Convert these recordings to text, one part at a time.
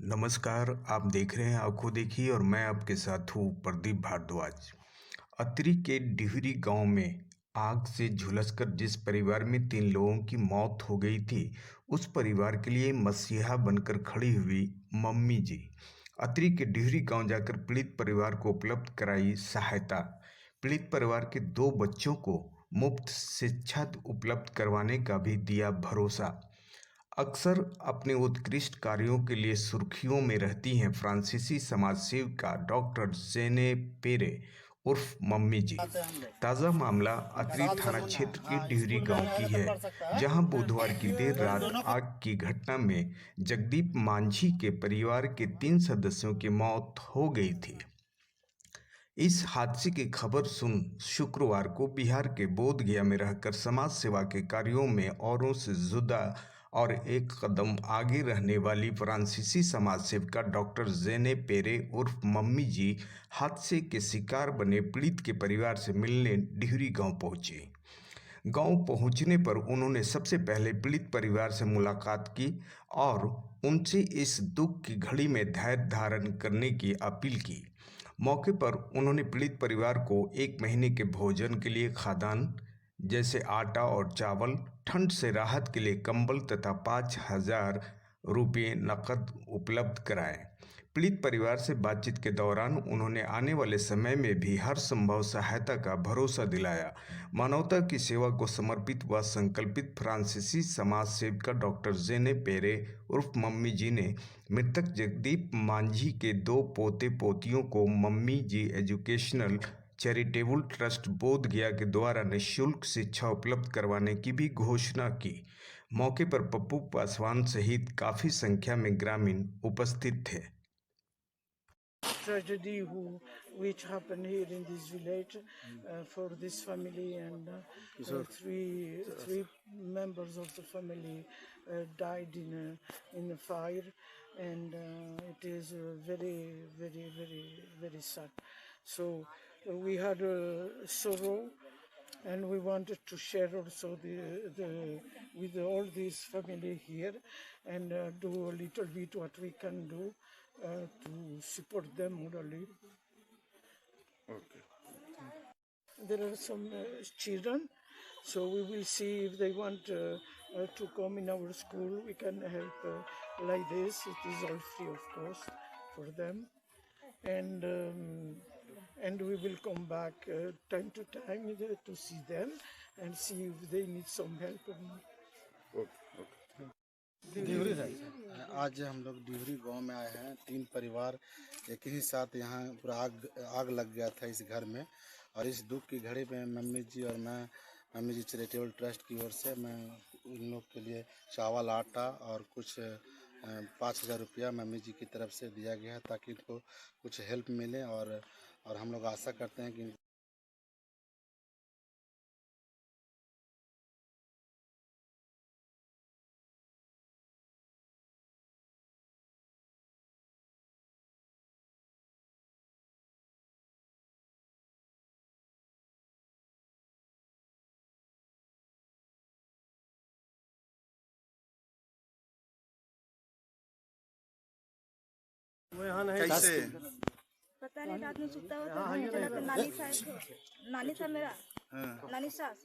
नमस्कार, आप देख रहे हैं आंखों देखी और मैं आपके साथ हूँ प्रदीप भारद्वाज। अतरी के डिहरी गांव में आग से झुलसकर जिस परिवार में 3 लोगों की मौत हो गई थी, उस परिवार के लिए मसीहा बनकर खड़ी हुई मम्मी जी। अतरी के डिहरी गांव जाकर पीड़ित परिवार को उपलब्ध कराई सहायता। पीड़ित परिवार के 2 बच्चों को मुफ्त शिक्षा उपलब्ध करवाने का भी दिया भरोसा। अक्सर अपने उत्कृष्ट कार्यों के लिए सुर्खियों में रहती हैं फ्रांसीसी समाजसेविका डॉक्टर जेने पेरे उर्फ मम्मी जी। ताज़ा मामला अतरी थाना क्षेत्र के डिहरी गांव की है, जहां बुधवार की देर रात आग की घटना में जगदीप मांझी के परिवार के 3 सदस्यों की मौत हो गई थी। इस हादसे की खबर सुन शुक्रवार को बिहार के बोधगया में रहकर समाज सेवा के कार्यों में औरों से जुदा और एक कदम आगे रहने वाली फ्रांसीसी समाज सेविका डॉक्टर जेने पेरे उर्फ मम्मी जी हादसे के शिकार बने पीड़ित के परिवार से मिलने डिहरी गांव पहुंचे। गांव पहुंचने पर उन्होंने सबसे पहले पीड़ित परिवार से मुलाकात की और उनसे इस दुख की घड़ी में धैर्य धारण करने की अपील की। मौके पर उन्होंने पीड़ित परिवार को 1 महीने के भोजन के लिए खाद्यान्न जैसे आटा और चावल, ठंड से राहत के लिए कंबल तथा 5,000 रुपये नकद उपलब्ध कराए। पीड़ित परिवार से बातचीत के दौरान उन्होंने आने वाले समय में भी हर संभव सहायता का भरोसा दिलाया। मानवता की सेवा को समर्पित व संकल्पित फ्रांसीसी समाज सेविका डॉक्टर जेने पेरे उर्फ मम्मी जी ने मृतक जगदीप मांझी के 2 पोते पोतियों को मम्मी जी एजुकेशनल चैरिटेबल ट्रस्ट बोधगया के द्वारा निःशुल्क शिक्षा उपलब्ध करवाने की भी घोषणा की। मौके पर पप्पू पासवान सहित काफी संख्या में ग्रामीण उपस्थित थे। Tragedy which happened here in this village for this family, and three members of the family died in a fire, and it is very sad. So we had sorrow, and we wanted to share also with all this family here, and do a little bit what we can do to support them morally. Okay. There are some children, so we will see if they want to come in our school. We can help like this. It is all free of cost for them, and we will come back time to time to see them and see if they need some help or not. Dehri आज हम लोग डिहरी गांव में आए हैं। 3 परिवार एक ही साथ यहाँ पूरा आग लग गया था इस घर में, और इस दुख की घड़ी में मम्मी जी और मैं, मम्मी जी चैरिटेबल ट्रस्ट की ओर से मैं उन लोग के लिए चावल, आटा और कुछ 5,000 रुपया मम्मी जी की तरफ से दिया गया है, ताकि इनको कुछ हेल्प मिले। और हम लोग आशा करते हैं कि कैसे पता नहीं, रात में सुता हुआ था, नहीं जला तो नानी था मेरा, नानी सास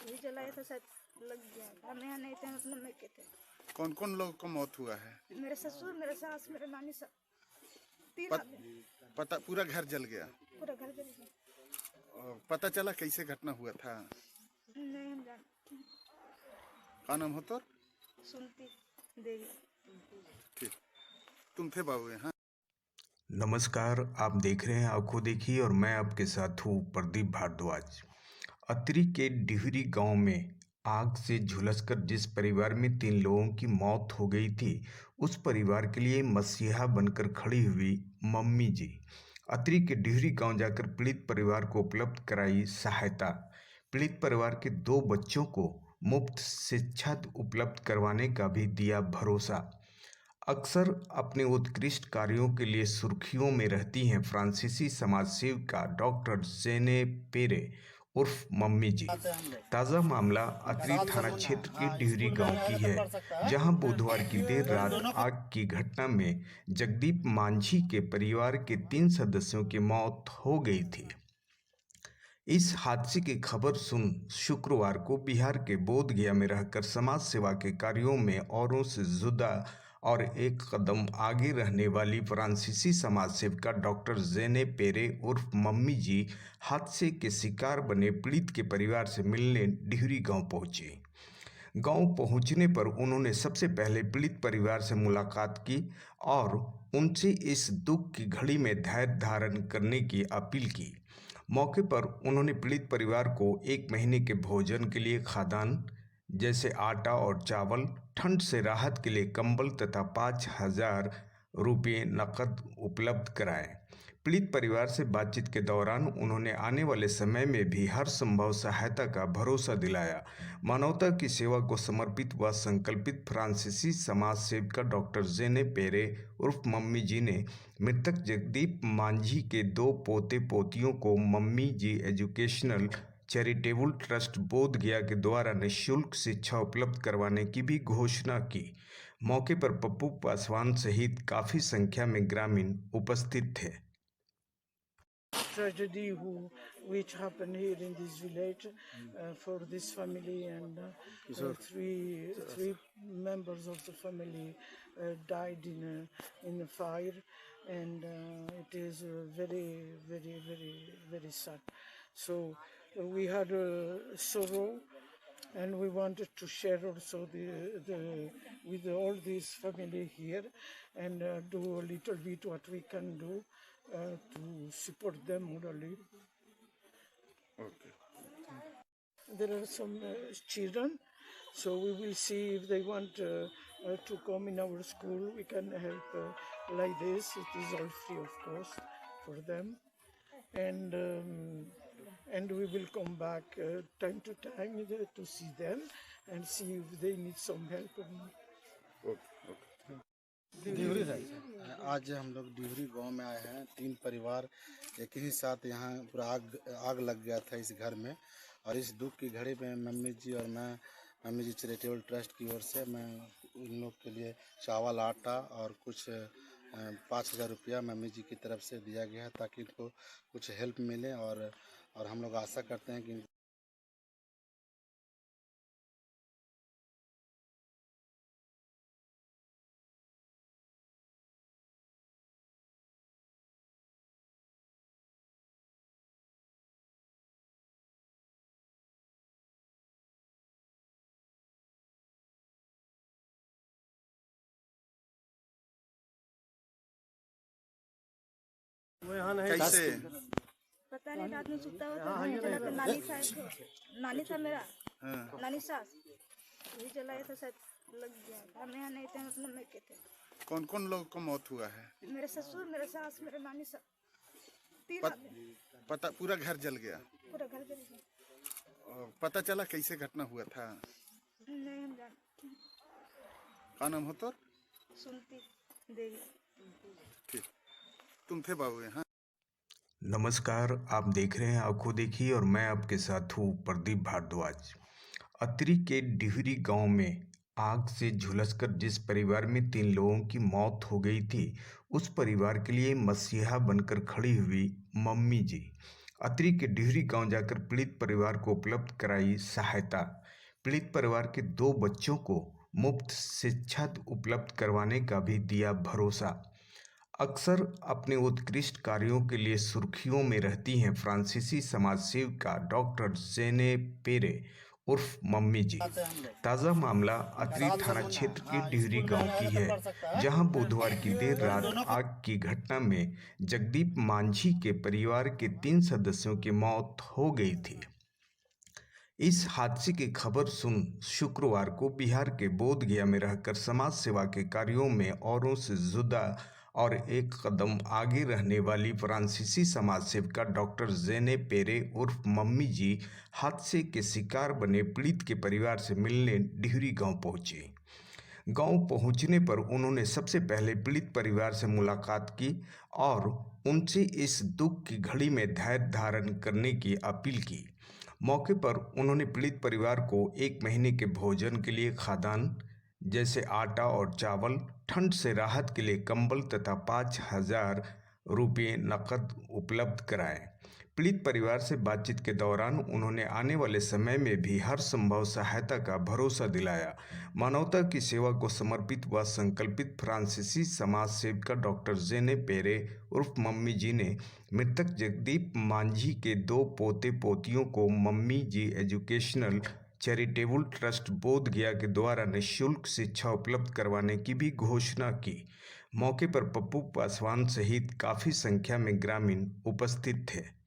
वही जलाया था, शायद लग गया। हम यहाँ नहीं थे, मतलब मैं के थे। कौन कौन लोग को मौत हुआ है? मेरे ससुर, मेरे सास, मेरे नानी सास, 3 आदमी। पता पूरा घर जल गया? पूरा घर जल गया। और पता चला कैसे घटना हुआ था? नहीं हम जान। क्या नाम हो तो? सुनती देवी। ठीक, तुम थे बाबू यहाँ? नमस्कार, आप देख रहे हैं आंखों देखी और मैं आपके साथ हूँ प्रदीप भारद्वाज। अतरी के डिहरी गांव में आग से झुलसकर जिस परिवार में 3 लोगों की मौत हो गई थी, उस परिवार के लिए मसीहा बनकर खड़ी हुई मम्मी जी। अतरी के डिहरी गांव जाकर पीड़ित परिवार को उपलब्ध कराई सहायता। पीड़ित परिवार के 2 बच्चों को मुफ्त शिक्षा उपलब्ध करवाने का भी दिया भरोसा। अक्सर अपने उत्कृष्ट कार्यों के लिए सुर्खियों में रहती हैं फ्रांसीसी समाज सेविका डॉक्टर जेने पेरे उर्फ मम्मी जी। ताज़ा मामला अतरी थाना क्षेत्र के डिहरी गांव की है, जहां बुधवार की देर रात आग की घटना में जगदीप मांझी के परिवार के 3 सदस्यों की मौत हो गई थी। इस हादसे की खबर सुन शुक्रवार को बिहार के बोधगया में रहकर समाज सेवा के कार्यों में औरों से जुदा और एक कदम आगे रहने वाली फ्रांसीसी समाज सेविका डॉक्टर जेने पेरे उर्फ मम्मी जी हादसे के शिकार बने पीड़ित के परिवार से मिलने डिहरी गांव पहुंची। गांव पहुंचने पर उन्होंने सबसे पहले पीड़ित परिवार से मुलाकात की और उनसे इस दुख की घड़ी में धैर्य धारण करने की अपील की। मौके पर उन्होंने पीड़ित परिवार को 1 महीने के भोजन के लिए खाद्यान्न जैसे आटा और चावल, ठंड से राहत के लिए कंबल तथा 5,000 रुपये नकद उपलब्ध कराए। पीड़ित परिवार से बातचीत के दौरान उन्होंने आने वाले समय में भी हर संभव सहायता का भरोसा दिलाया। मानवता की सेवा को समर्पित व संकल्पित फ्रांसीसी समाज सेविका डॉक्टर जेने पेरे उर्फ मम्मी जी ने मृतक जगदीप मांझी के 2 पोते पोतियों को मम्मी जी एजुकेशनल चैरिटेबल ट्रस्ट बोधगया के द्वारा निःशुल्क शिक्षा उपलब्ध करवाने की भी घोषणा की। मौके पर पप्पू पासवान सहित काफी संख्या में ग्रामीण उपस्थित थे। Tragedy which happened here in this village for this family, and three members of the family died in a fire, and it is very sad. So we had sorrow, and we wanted to share also with all this family here, and do a little bit what we can do to support them morally. Okay. There are some children, so we will see if they want to come in our school. We can help like this. It is all free of cost for them, and we will come back time to time to see them and see if they need some help or not. आज हम लोग डिहरी गांव में आए हैं। 3 परिवार एक ही साथ यहाँ पूरा आग लग गया था इस घर में, और इस दुख की घड़ी में मम्मी जी और मैं, मम्मी जी चैरिटेबल ट्रस्ट की ओर से मैं उन लोग के लिए चावल, आटा और कुछ 5,000 रुपया मम्मी जी की तरफ से दिया गया है, ताकि इनको कुछ हेल्प मिले। और हम लोग आशा करते हैं कि कैसे पता नहीं, रात में सुता हुआ था, वहीं चला तो नानी था मेरा, नानी सास वही चलाया था, शायद लग गया। हम यहाँ नहीं थे, अपने में के थे। कौन कौन लोग को मौत हुआ है? मेरे ससुर, मेरे सास, मेरे नानी सास, 3 आदमी। पता पूरा घर जल गया? पूरा घर जल गया। और पता चला कैसे घटना हुआ था? नहीं हम जान। का नाम हो तो? सुनती देवी। ठीक, तुम थे बाबू यहाँ? नमस्कार, आप देख रहे हैं आंखों देखी और मैं आपके साथ हूँ प्रदीप भारद्वाज। अतरी के डिहरी गांव में आग से झुलसकर जिस परिवार में 3 लोगों की मौत हो गई थी, उस परिवार के लिए मसीहा बनकर खड़ी हुई मम्मी जी अतरी के डिहरी गांव जाकर पीड़ित परिवार को उपलब्ध कराई सहायता। पीड़ित परिवार के 2 बच्चों को मुफ्त शिक्षा उपलब्ध करवाने का भी दिया भरोसा। अक्सर अपने उत्कृष्ट कार्यों के लिए सुर्खियों में रहती हैं फ्रांसीसी समाज सेविका डॉक्टर जेने पेरे उर्फ मम्मी जी। ताज़ा मामला अतरी थाना क्षेत्र के डिहरी गांव की है, जहां बुधवार की देर रात आग की घटना में जगदीप मांझी के परिवार के 3 सदस्यों की मौत हो गई थी। इस हादसे की खबर सुन शुक्रवार को बिहार के बोधगया में रहकर समाज सेवा के कार्यों में औरों से जुदा और एक कदम आगे रहने वाली फ्रांसीसी समाज सेविका डॉक्टर जेने पेरे उर्फ मम्मी जी हादसे के शिकार बने पीड़ित के परिवार से मिलने डिहरी गांव पहुंची। गांव पहुंचने पर उन्होंने सबसे पहले पीड़ित परिवार से मुलाकात की और उनसे इस दुख की घड़ी में धैर्य धारण करने की अपील की। मौके पर उन्होंने पीड़ित परिवार को 1 महीने के भोजन के लिए खाद्यान्न जैसे आटा और चावल, ठंड से राहत के लिए कंबल तथा 5,000 रुपये नकद उपलब्ध कराए। पीड़ित परिवार से बातचीत के दौरान उन्होंने आने वाले समय में भी हर संभव सहायता का भरोसा दिलाया। मानवता की सेवा को समर्पित व संकल्पित फ्रांसीसी समाज सेविका डॉक्टर जेने पेरे उर्फ मम्मी जी ने मृतक जगदीप मांझी के 2 पोते पोतियों को मम्मी जी एजुकेशनल चैरिटेबल ट्रस्ट बोधगया के द्वारा निःशुल्क शिक्षा उपलब्ध करवाने की भी घोषणा की। मौके पर पप्पू पासवान सहित काफी संख्या में ग्रामीण उपस्थित थे।